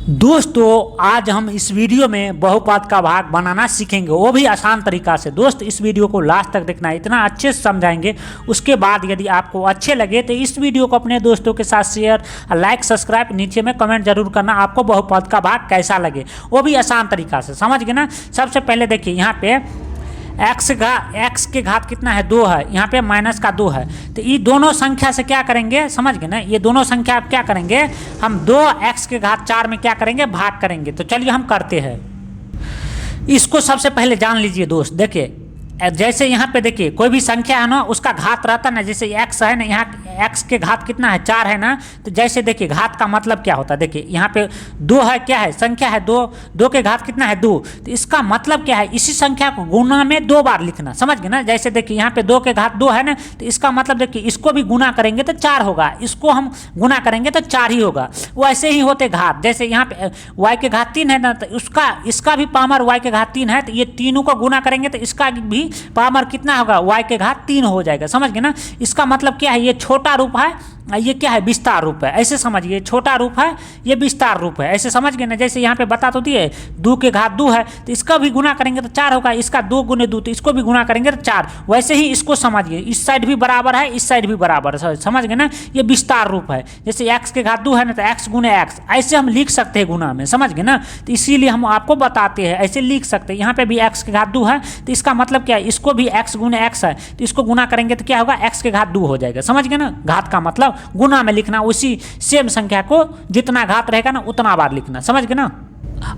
दोस्तों आज हम इस वीडियो में बहुपद का भाग बनाना सीखेंगे, वो भी आसान तरीका से। दोस्त इस वीडियो को लास्ट तक देखना, इतना अच्छे से समझाएंगे। उसके बाद यदि आपको अच्छे लगे तो इस वीडियो को अपने दोस्तों के साथ शेयर, लाइक, सब्सक्राइब, नीचे में कमेंट जरूर करना आपको बहुपद का भाग कैसा लगे, वो भी आसान तरीका से। समझ गए ना। सबसे पहले देखिए यहाँ पे x के घात कितना है, 2 है, यहाँ पे माइनस का 2 है। तो ये दोनों संख्या से क्या करेंगे, समझ गए ना। ये दोनों संख्या आप क्या करेंगे, हम 2x के घात 4 में क्या करेंगे, भाग करेंगे। तो चलिए हम करते हैं। इसको सबसे पहले जान लीजिए दोस्त। देखिए जैसे यहाँ पे देखिए कोई भी संख्या है ना, उसका घात रहता ना, जैसे x है ना, यहाँ x के घात कितना है, 4 है ना। तो जैसे देखिए घात का मतलब क्या होता है, देखिए यहाँ पे 2 है, क्या है, संख्या है 2, 2 के घात कितना है, 2। तो इसका मतलब क्या है, इसी संख्या को गुना में 2 बार लिखना। समझ गए ना। जैसे देखिए यहाँ पे 2 के घात 2 है ना, तो इसका मतलब देखिए इसको भी गुना करेंगे तो 4 होगा, इसको हम गुना करेंगे तो 4 ही होगा। वैसे ही होते घात, जैसे यहाँ पे y के घात 3 है ना, तो इसका भी पावर y के घात 3 है, तो ये तीनों को गुना करेंगे तो इसका भी पावर कितना होगा, y के घात 3 हो जाएगा। समझ गए ना। इसका मतलब क्या है, ये छोटा रूप है, ये क्या है, विस्तार रूप है। ऐसे समझिए, छोटा रूप है, ये विस्तार रूप है। ऐसे समझ गए ना। जैसे यहाँ पे बता तो दिए 2 के घात 2 है, तो इसका भी गुना करेंगे तो 4 होगा, इसका 2 गुने 2, तो इसको भी गुना करेंगे तो 4। वैसे ही इसको समझिए, इस साइड भी बराबर है, इस साइड भी बराबर है। समझ गए ना। ये विस्तार रूप है। जैसे x के घात 2 है ना, तो x गुने x, ऐसे हम लिख सकते हैं गुना में। समझ गए ना। तो इसीलिए हम आपको बताते हैं, ऐसे लिख सकते हैं। यहाँ पे भी x के घात 2 है, तो इसका मतलब क्या है, इसको भी x गुने x है, तो इसको गुना करेंगे तो क्या होगा, x के घात 2 हो जाएगा। समझ गए ना। घात का मतलब गुना में लिखना, उसी सेम संख्या को जितना घात रहेगा ना उतना बार लिखना। समझ गए ना।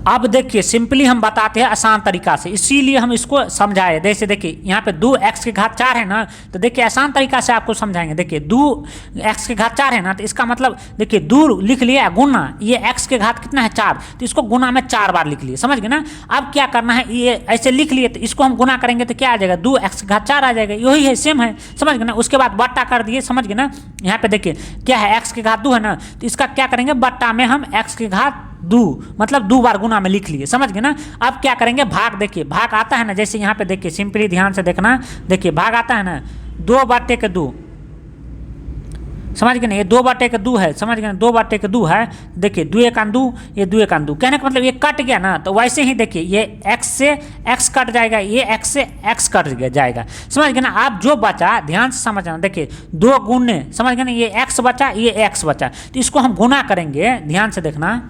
अब देखिए सिंपली हम बताते हैं आसान तरीका से, इसीलिए हम इसको समझाए। जैसे देखिए यहाँ पे 2x के घात 4 है ना, तो देखिए आसान तरीका से आपको समझाएंगे। देखिए 2x के घात 4 है ना, तो इसका मतलब देखिए 2 लिख लिया, गुना, ये x के घात कितना है, 4, तो इसको गुना में 4 बार लिख लिए। समझ गए ना। अब क्या करना है, ये ऐसे लिख लिए, तो इसको हम गुना करेंगे तो क्या आ जाएगा, 2x के घात 4 आ जाएगा। यही है, सेम है। समझ गए ना। उसके बाद बट्टा कर दिए। समझ गए ना। यहाँ पे देखिए क्या है, x के घात 2 है ना, तो इसका क्या करेंगे, बट्टा में हम x के घात 2 मतलब 2 बार गुना में लिख लिए। समझ गए ना। अब क्या करेंगे, भाग। देखिए भाग आता है ना, जैसे यहाँ पे देखिए सिंपली ध्यान से देखना। देखिए भाग आता है ना, 2/2। समझ गए ना। ये 2/2 है। समझ गए ना। 2/2 है। देखिए 2 1 2, ये 2 1 2, कहने का मतलब ये कट गया ना। तो वैसे ही देखिए ये x से x कट जाएगा, ये x से x कट जाएगा। समझ गए ना। आप जो बचा ध्यान से समझना। देखिए 2 गुने, समझ गए ना, ये x बचा, ये x बचा, तो इसको हम गुना करेंगे। ध्यान से देखना।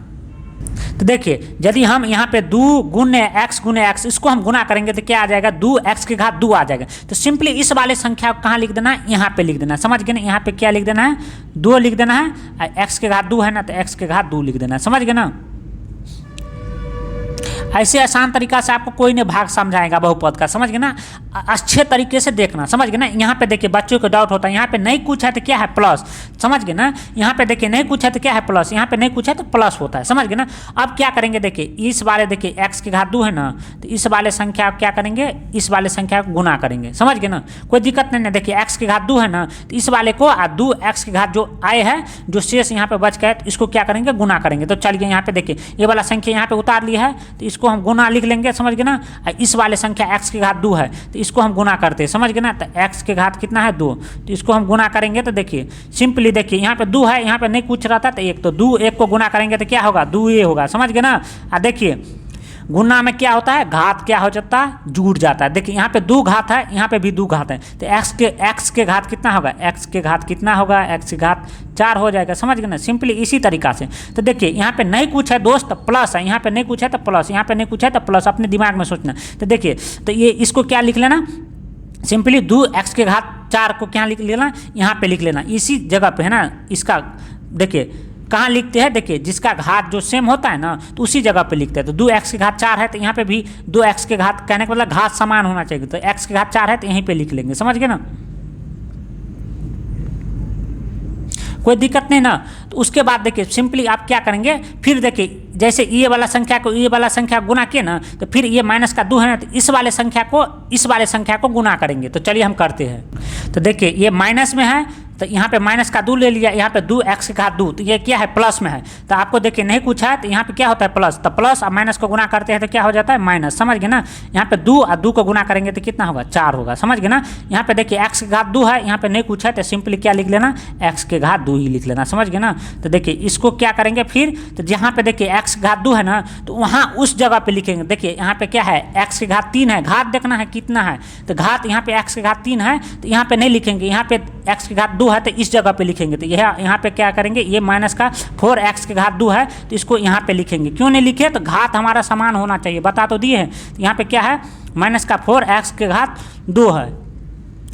तो देखिए यदि हम यहाँ पे 2 गुने x इसको हम गुना करेंगे तो क्या आ जाएगा, 2x के घात 2 आ जाएगा। तो सिंपली इस वाले संख्या को कहाँ लिख देना है, यहाँ पे लिख देना है। समझ गए ना। यहाँ पे क्या लिख देना है, 2 लिख देना है। x के घात 2 है ना, तो x के घात 2 लिख देना है। समझ गए ना। ऐसे आसान तरीका से आपको कोई नहीं भाग समझाएगा बहुपद का। समझ गए ना। अच्छे तरीके से देखना। समझ गए ना। यहाँ पे देखिए बच्चों को डाउट होता है, यहाँ पे नहीं कुछ है तो क्या है, प्लस। समझ गए ना। यहाँ पे देखिए नहीं कुछ है तो क्या है, प्लस। यहाँ पे नहीं कुछ है तो प्लस होता है। समझ गए ना। अब क्या करेंगे, देखिए इस वाले देखिए x के घात 2 है ना, तो इस वाले संख्या आप क्या करेंगे, इस वाले संख्या को गुना करेंगे। समझ गए ना। कोई दिक्कत नहीं है। देखिए x के घात 2 है ना, तो इस वाले को 2x के घात जो आए है, जो शेष यहाँ पे बच गए, तो इसको क्या करेंगे, गुना करेंगे। तो चलिए यहाँ पे देखिए ये वाला संख्या यहाँ पे उतार लिया है, तो इसको हम गुना लिख लेंगे। समझ गए ना। इस वाले संख्या x के घात 2 है, तो इसको हम गुना करते हैं। समझ गए ना। तो x के घात कितना है, 2, तो इसको हम गुना करेंगे। तो देखिए सिंपली देखिए यहाँ पे 2 है, यहाँ पे नहीं कुछ रहता तो 1, तो 2 1 को गुना करेंगे तो क्या होगा, 2a होगा। समझ गए ना। देखिए गुना में क्या होता है, घात क्या हो जाता है, जुड़ जाता है। देखिए यहाँ पे 2 घात है, यहाँ पे भी 2 घात है, तो x के घात कितना होगा, x के घात कितना होगा, x के घात 4 हो जाएगा। समझ गए ना। सिंपली इसी तरीका से। तो देखिए यहाँ पे नहीं कुछ है दोस्त, प्लस है, यहाँ पे नहीं कुछ है तो प्लस, यहाँ पे नहीं कुछ है तो प्लस, अपने दिमाग में सोचना। तो देखिए तो ये इसको क्या लिख लेना, सिंपली 2x के घात 4 को क्या लिख लेना, यहाँ पे लिख लेना, इसी जगह पे है ना। इसका देखिए कहाँ लिखते हैं, देखिए जिसका घात जो सेम होता है ना, तो उसी जगह पे लिखते हैं। तो 2x के घात 4 है, तो यहाँ पे भी 2x के घात, कहने का मतलब घात समान होना चाहिए, तो x के घात 4 है तो यहीं पे लिख लेंगे। समझ गए ना। कोई दिक्कत नहीं ना। तो उसके बाद देखिए सिंपली आप क्या करेंगे, फिर देखिए जैसे ये वाला संख्या को ये वाला संख्या गुना किए ना, तो फिर ये माइनस का 2 है ना, तो इस वाले संख्या को गुना करेंगे। तो चलिए हम करते हैं। तो देखिए ये माइनस में है, तो यहाँ पे माइनस का 2 ले लिया, यहाँ पे 2x के घात 2, तो ये क्या है प्लस में है, तो आपको देखिए नहीं पूछा है, तो यहाँ पे क्या होता है प्लस, तो प्लस और माइनस को गुना करते हैं तो क्या हो जाता है माइनस, समझ गए ना। यहाँ पे 2 और 2 को गुना करेंगे तो कितना होगा 4 होगा, समझ गए ना। यहाँ पे देखिए x के घात 2 है, यहाँ पे नहीं पूछा है तो सिंपली क्या लिख लेना, x के घात 2 ही लिख लेना, समझ गए ना। तो देखिए इसको क्या करेंगे फिर, तो जहाँ पे देखिए x के घात 2 है ना, तो वहाँ उस जगह पे लिखेंगे। देखिए यहाँ पे क्या है, x के घात 3 है, घात देखना है कितना है, तो घात यहाँ पे x के घात 3 है, तो यहाँ पे नहीं लिखेंगे, यहाँ पे x के घात 2 है तो इस जगह पे लिखेंगे। तो यह यहाँ पे क्या करेंगे, ये माइनस का 4x के घात 2 है तो इसको यहाँ पे लिखेंगे। क्यों नहीं लिखे, तो घात हमारा समान होना चाहिए, बता तो दिए हैं। तो यहाँ पे क्या है, माइनस का 4x के घात 2 है,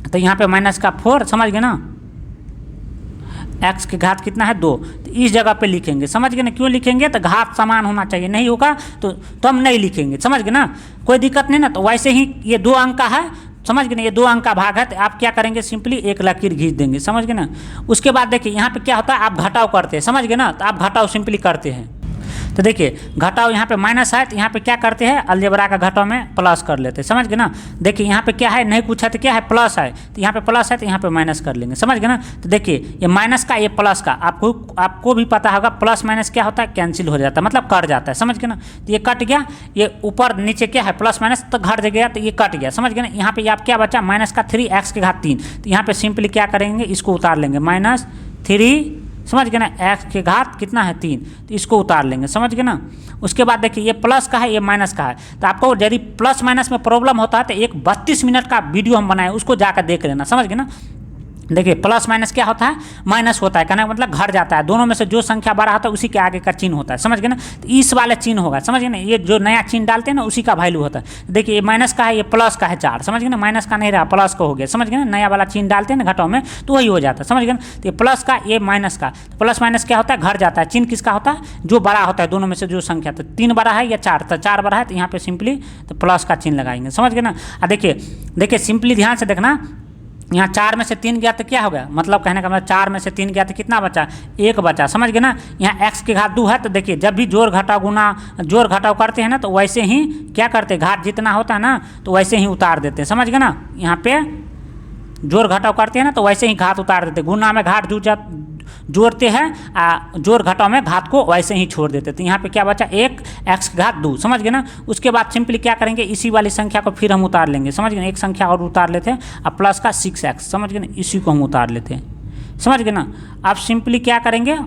तो यहाँ पे माइनस का 4, समझ गए ना, x के घात कितना है 2, तो इस जगह पे लिखेंगे, समझ गए ना। क्यों लिखेंगे, तो घात समान होना चाहिए, नहीं होगा तो हम नहीं लिखेंगे, समझ गए ना, कोई दिक्कत नहीं ना। तो वैसे ही ये 2 अंक का है, समझ गए ना, ये 2 अंक का भाग है, तो आप क्या करेंगे, सिंपली एक लकीर खींच देंगे, समझ गए ना। उसके बाद देखिए यहाँ पे क्या होता है, आप घटाव करते हैं, समझ गए ना, तो आप घटाव सिंपली करते हैं। तो देखिए घटाव यहाँ पे माइनस है, तो यहाँ पे क्या करते हैं, अलजेब्रा का घटाव में प्लस कर लेते हैं, समझ गए ना। देखिए यहाँ पे क्या है, नहीं पूछा तो क्या है प्लस है, तो यहाँ पे प्लस है तो यहाँ पे माइनस कर लेंगे, समझ गए ना। तो देखिए ये माइनस का ये प्लस का, आपको भी पता होगा प्लस माइनस क्या होता है, कैंसिल हो जाता है, मतलब कट जाता है, समझ गए ना। तो ये कट गया, ये ऊपर नीचे क्या है प्लस माइनस तो घट गया, तो ये कट गया, समझ गए ना। यहाँ पे आप क्या बचा, माइनस का 3x के घात 3, तो यहाँ पे सिंपली क्या करेंगे, इसको उतार लेंगे, -3, समझ गए ना, x के घात कितना है 3, तो इसको उतार लेंगे, समझ गए ना। उसके बाद देखिए ये प्लस का है, ये माइनस का है, तो आपको यदि प्लस माइनस में प्रॉब्लम होता है तो एक 32 मिनट का वीडियो हम बनाए, उसको जाकर देख लेना, समझ गए ना। देखिए प्लस माइनस क्या होता है, माइनस होता है, कहने का मतलब घट जाता है, दोनों में से जो संख्या बड़ा होता है उसी के आगे का चिन्ह होता है, समझ गए ना। तो इस वाले चिन्ह होगा, समझ गए ना, ये जो नया चिन्ह डालते हैं ना उसी का वैल्यू होता है। देखिए ये माइनस का है, ये प्लस का है 4, समझ गए ना, माइनस का नहीं रहा प्लस का हो गया, समझ गए ना, नया वाला चिन्ह डालते हैं ना घटाव में तो वही हो जाता है, समझ गए ना। तो ये प्लस का, ये माइनस का, तो प्लस माइनस क्या होता है, घट जाता है, चिन्ह किसका होता है, जो बड़ा होता है दोनों में से जो संख्या, तो 3 बड़ा है या 4, तो 4 बड़ा है, तो यहाँ पे सिंपली तो प्लस का चिन्ह लगाएंगे, समझ गए ना। देखिए सिंपली ध्यान से देखना, यहाँ 4 में से 3 गया तो क्या हो गया, मतलब कहने का मतलब 4 में से 3 गया तो कितना बचा, 1 बचा, समझ गए ना। यहाँ x के घात 2 है, तो देखिए जब भी जोड़ घटाव करते हैं ना, तो वैसे ही क्या करते हैं, घात जितना होता है ना तो वैसे ही उतार देते हैं, समझ गए ना। यहाँ पे जोड़ घटाव करते हैं ना तो वैसे ही घात उतार देते हैं, गुना में घाट जोड़ते हैं, जोड़ घटाव में घात को वैसे ही छोड़ देते। तो यहाँ पे क्या बचा, 1x के घात 2, समझ गए ना। उसके बाद सिंपली क्या करेंगे, इसी वाली संख्या को फिर हम उतार लेंगे, समझ गए ना, एक संख्या और उतार लेते हैं, अब प्लस का 6x, समझ गए ना, इसी को हम उतार लेते हैं, समझ गए ना। अब सिंपली क्या करेंगे,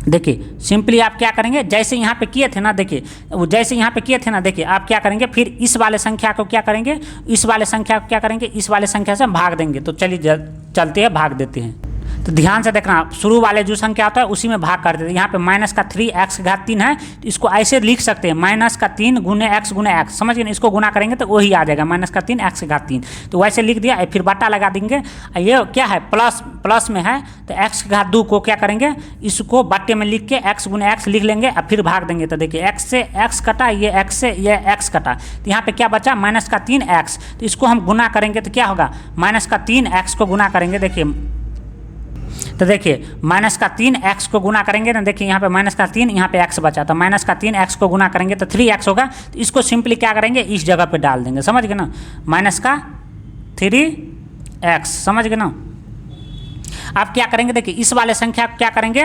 देखिए सिंपली आप क्या करेंगे, जैसे यहाँ पे किए थे ना, देखिए जैसे यहाँ पे किए थे ना, देखिए आप क्या करेंगे, फिर इस वाले संख्या को क्या करेंगे, इस वाले संख्या को क्या करेंगे, इस वाले संख्या से हम भाग देंगे। तो चलिए चलते हैं, भाग देते हैं। तो ध्यान से देखना, शुरू वाले जो संख्या आता है उसी में भाग कर देते हैं। यहाँ पे माइनस का 3x के घात 3 है, तो इसको ऐसे लिख सकते हैं, माइनस का 3 गुने x, समझ गए। इसको गुना करेंगे तो वही आ जाएगा, माइनस का 3x के घात 3, तो वैसे लिख दिया, फिर बट्टा लगा देंगे। ये क्या है, प्लस में है, तो x के घात 2 को क्या करेंगे, इसको बट्टे में लिख के x गुने x लिख लेंगे और फिर भाग देंगे। तो देखिए x से x कटा, ये x से ये x कटा, तो यहाँ पे क्या बचा, माइनस का 3x, तो इसको हम गुना करेंगे तो क्या होगा, माइनस का 3x को गुना करेंगे, देखिए तो देखिए माइनस का 3x को गुना करेंगे ना, देखिए यहाँ पे माइनस का 3, यहाँ पे x बचा, तो माइनस का 3x को गुना करेंगे तो 3x होगा। तो इसको सिंपली क्या करेंगे, इस जगह पे डाल देंगे, समझ गए ना, माइनस का 3x, समझ गए ना। आप क्या करेंगे, देखिए इस वाले संख्या को क्या करेंगे,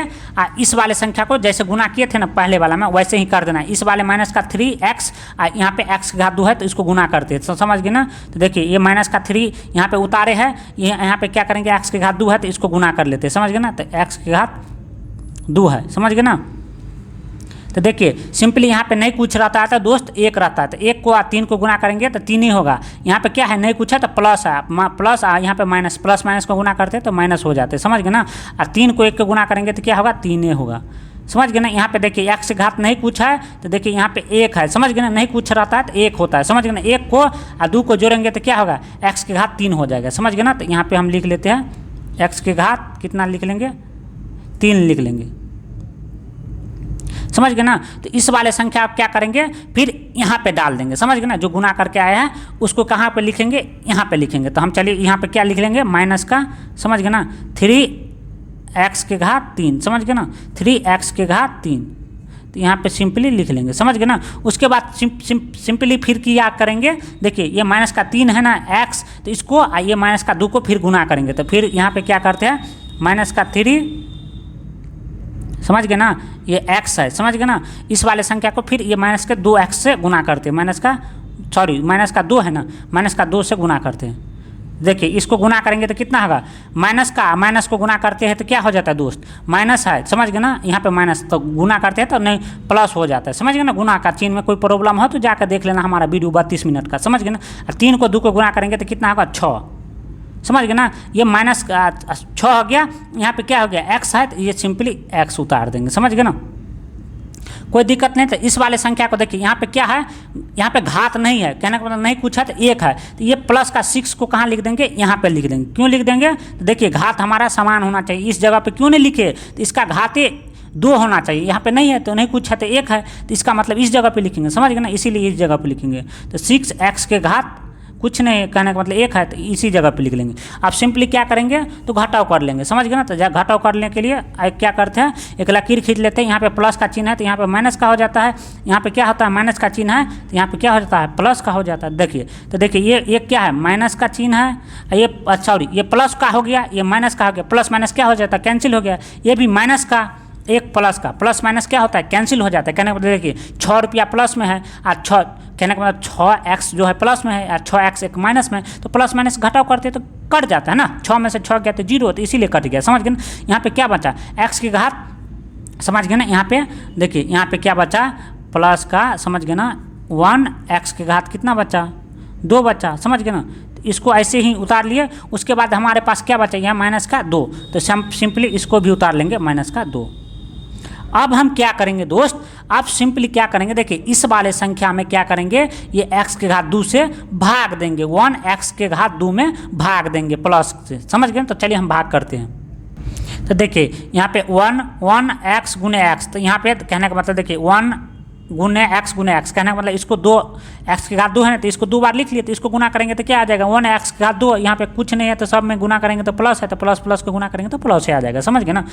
इस वाले संख्या को जैसे गुना किए थे ना पहले वाला में, वैसे ही कर देना है। इस वाले माइनस का 3x, यहाँ पे x के घात 2 है तो इसको गुना करते हैं, तो समझ गए ना। तो देखिए ये माइनस का 3 यहाँ पे उतारे हैं, ये यहाँ पे क्या करेंगे, x के घात 2 है तो इसको गुना कर लेते हैं, समझ गए ना। तो x के घात 2 है, समझ गए ना। तो देखिए सिंपली यहाँ पे नहीं कुछ रहता है तो दोस्त 1 रहता है, तो 1 को 3 को गुना करेंगे तो 3 ही होगा। यहाँ पे क्या है, नहीं कुछ है तो प्लस है, प्लस यहाँ पे माइनस, प्लस माइनस को गुना करते हैं तो माइनस हो जाते हैं, समझ गए ना। और 3 को 1 को गुना करेंगे तो क्या होगा, 3 होगा, समझ गए ना। यहाँ पे देखिए x घात नहीं कुछ है, तो देखिए यहाँ पे 1 है, समझ गए ना, नहीं कुछ रहता है तो 1 होता है, समझ गए ना। 1 को और 2 को जोड़ेंगे तो क्या होगा, x के घात 3 हो जाएगा, समझ गए ना। तो यहाँ पे हम लिख लेते हैं, x के घात कितना लिख लेंगे, 3 लिख लेंगे, समझ गए ना। तो इस वाले संख्या आप क्या करेंगे, फिर यहाँ पे डाल देंगे, समझ गए ना। जो गुना करके आया है उसको कहाँ पे लिखेंगे, यहाँ पे लिखेंगे। तो हम चलिए यहाँ पे क्या लिख लेंगे, माइनस का, समझ गए ना, 3x के घात 3, समझ गए ना, 3x के घात 3। तो यहाँ पे सिंपली लिख लेंगे, समझ गए ना। उसके बाद सिंपली फिर क्या करेंगे, देखिए ये माइनस का 3 है ना x, तो इसको ये माइनस का 2 को फिर गुना करेंगे, तो फिर यहाँ पे क्या करते हैं माइनस का 3, समझ गए ना, ये x है, समझ गए ना। इस वाले संख्या को फिर ये माइनस के 2x से गुना करते हैं, माइनस का 2 है ना, माइनस का 2 से गुना करते हैं। देखिए इसको गुना करेंगे तो कितना होगा, माइनस को गुना करते हैं तो क्या हो जाता है दोस्त, माइनस है, समझ गए ना। यहाँ पे माइनस तो गुना करते हैं तो नहीं प्लस हो जाता है, समझ गए ना। गुना का चिन्ह में कोई प्रॉब्लम हो तो जाकर देख लेना हमारा वीडियो 32 मिनट का, समझ गए ना। 3 को 2 को गुना करेंगे तो कितना होगा 6, समझ गए ना। ये माइनस 6 हो गया, यहाँ पे क्या हो गया x है, तो ये सिंपली x उतार देंगे, समझ गए ना, कोई दिक्कत नहीं। तो इस वाले संख्या को देखिए यहाँ पे क्या है, यहाँ पे घात नहीं है, कहने का मतलब नहीं कुछ है तो 1 है, तो ये प्लस का 6 को कहाँ लिख देंगे, यहाँ पे लिख देंगे। क्यों लिख देंगे, तो देखिए घात हमारा समान होना चाहिए, इस जगह पे क्यों नहीं लिखे, तो इसका घाते 2 होना चाहिए, यहाँ पे नहीं है तो नहीं कुछ है तो 1 है, तो इसका मतलब इस जगह पे लिखेंगे, समझ गए ना, इसीलिए इस जगह पे लिखेंगे। तो 6x के घात कुछ नहीं, कहने का मतलब 1 है, तो इसी जगह पे लिख लेंगे। आप सिंपली क्या करेंगे तो घटाव कर लेंगे, समझ गए ना। तो घटाव करने के लिए क्या करते हैं, एक लकीर खींच लेते हैं, यहाँ पे प्लस का चिन्ह है तो यहाँ पे माइनस का हो जाता है, यहाँ पे क्या होता है माइनस का चिन्ह है तो यहाँ पे क्या हो जाता है प्लस का हो जाता है। देखिए तो देखिए ये क्या है, माइनस का चिन्ह है, ये सॉरी ये प्लस का हो गया, ये माइनस का हो गया, प्लस माइनस क्या हो जाता है कैंसिल हो गया, ये भी माइनस का एक प्लस का, प्लस माइनस क्या होता है कैंसिल हो जाता है। कहने का मतलब देखिए 6 रुपया प्लस में है और 6, कहने का मतलब 6x जो है प्लस में है और 6x एक माइनस में, तो प्लस माइनस घटाव करते तो कट जाता है ना, 6 में से 6 गया तो 0, तो इसीलिए कट गया, समझ गए ना। यहाँ पे क्या बचा x की घात, समझ गए ना। यहाँ पे देखिए यहाँ पे क्या बचा प्लस का, समझ गए ना, 1x की घात कितना बचा 2 बचा, समझ गए ना। इसको ऐसे ही उतार लिए, उसके बाद हमारे पास क्या बचा यहाँ माइनस का 2, तो सिंपली इसको भी उतार लेंगे माइनस का 2। अब हम क्या करेंगे दोस्त, आप सिंपली क्या करेंगे, देखिए इस वाले संख्या में क्या करेंगे, ये x के घात 2 से भाग देंगे, 1x के घात 2 में भाग देंगे प्लस से, समझ गए। तो चलिए हम भाग करते हैं। तो देखिए यहाँ पे 1x गुने x, तो यहाँ पे कहने का मतलब देखिए 1 गुने x, कहने का मतलब इसको 2x के घात 2 है ना, तो इसको 2 बार लिख लिए, तो इसको गुना करेंगे तो क्या आ जाएगा 1x के घात 2, यहाँ पे कुछ नहीं है तो सब में गुना करेंगे तो प्लस है, तो प्लस प्लस को गुना करेंगे तो प्लस से आ जाएगा, समझ गए ना।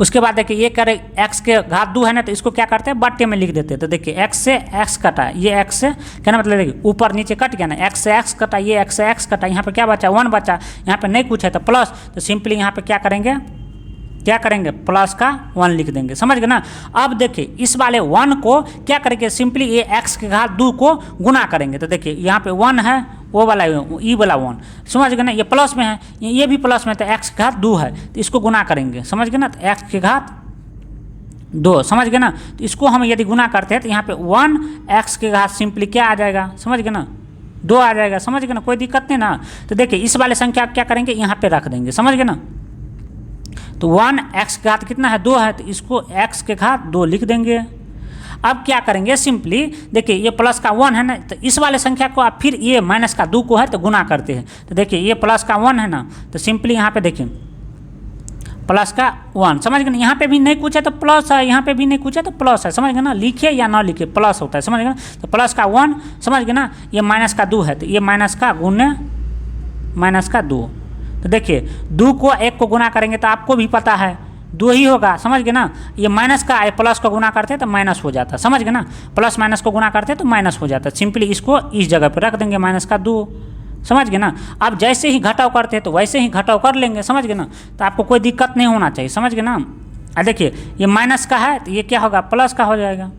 उसके बाद देखिए ये करे x के घात 2 है ना, तो इसको क्या करते हैं बट्टे में लिख देते हैं। तो देखिए x से x कटा, ये x से कहना मतलब देखिए ऊपर नीचे कट गया ना, x से x कटा, ये x से x कटा, यहाँ पे क्या बचा 1 बचा, यहाँ पे नहीं कुछ है तो प्लस, तो सिंपली यहाँ पे क्या करेंगे प्लस का 1 लिख देंगे, समझ गए ना। अब देखिए इस वाले 1 को क्या करेंगे, सिंपली ये x के घात 2 को गुना करेंगे। तो देखिए यहाँ पे 1 है, वो वाला ई वाला 1, समझ गए ना, ये प्लस में है, ये भी प्लस में, तो x के घात 2 है तो इसको गुना करेंगे, समझ गए ना, तो x के घात 2, समझ गए ना। तो इसको हम यदि गुना करते हैं तो यहाँ पे 1x के घात सिंपली क्या आ जाएगा, समझ गए ना 2 आ जाएगा, समझ गए ना, कोई दिक्कत नहीं ना। तो देखिए इस वाले संख्या क्या करेंगे यहाँ पे रख देंगे, समझ गए ना। तो 1x के घात कितना है 2 है, तो इसको x के घात 2 लिख देंगे। अब क्या करेंगे सिंपली देखिए ये प्लस का 1 है ना, तो इस वाले संख्या को आप फिर ये माइनस का 2 को है तो गुना करते हैं। तो देखिए ये प्लस का 1 है ना, तो सिंपली यहाँ पे देखिए प्लस का 1, समझ गए ना, यहाँ पे भी नहीं कुछ है तो प्लस है, यहाँ पे भी नहीं कुछ है तो प्लस है, समझ गए ना, लिखे या ना लिखे प्लस होता है, समझ गए ना। तो प्लस का 1, समझ गए ना, ये माइनस का 2 है तो ये माइनस का गुने माइनस का 2। तो देखिए 2 को 1 को गुना करेंगे तो आपको भी पता है 2 ही होगा, समझ गए ना। ये माइनस का प्लस को गुना करते तो माइनस हो जाता, समझ गए ना, प्लस माइनस को गुना करते तो माइनस हो जाता, सिंपली इसको इस जगह पर रख देंगे माइनस का 2, समझ गए ना। अब जैसे ही घटाव करते हैं तो वैसे ही घटाव कर लेंगे, समझ गए ना, तो आपको कोई दिक्कत नहीं होना चाहिए, समझ गए ना। देखिए ये माइनस का है तो ये क्या होगा प्लस का हो जाएगा,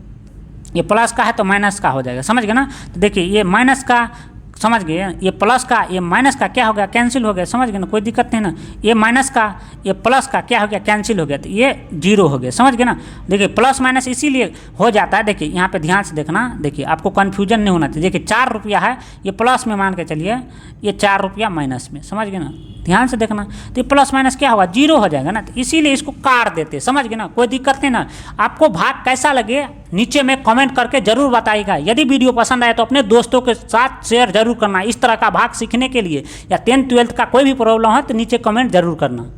ये प्लस का है तो माइनस का हो जाएगा, समझ गए ना। तो देखिए ये माइनस का, समझ गए, ये प्लस का ये माइनस का क्या हो गया कैंसिल हो गया, समझ गए ना, कोई दिक्कत नहीं ना। ये माइनस का ये प्लस का क्या हो गया कैंसिल हो गया, तो ये 0 हो गया, समझ गए ना। देखिए प्लस माइनस इसीलिए हो जाता है, देखिए यहाँ पे ध्यान से देखना, देखिए आपको कन्फ्यूजन नहीं होना चाहिए। देखिए 4 रुपया है, ये प्लस में मान के चलिए, ये 4 रुपया माइनस में, समझ गए ना, ध्यान से देखना। तो ये प्लस माइनस क्या होगा 0 हो जाएगा ना, तो इसीलिए इसको काट देते, समझ गए ना, कोई दिक्कत नहीं ना। आपको भाग कैसा लगे नीचे में कमेंट करके जरूर बताइएगा। यदि वीडियो पसंद आए तो अपने दोस्तों के साथ शेयर जरूर करना। इस तरह का भाग सीखने के लिए या 10th 12th का कोई भी प्रॉब्लम है तो नीचे कमेंट जरूर करना।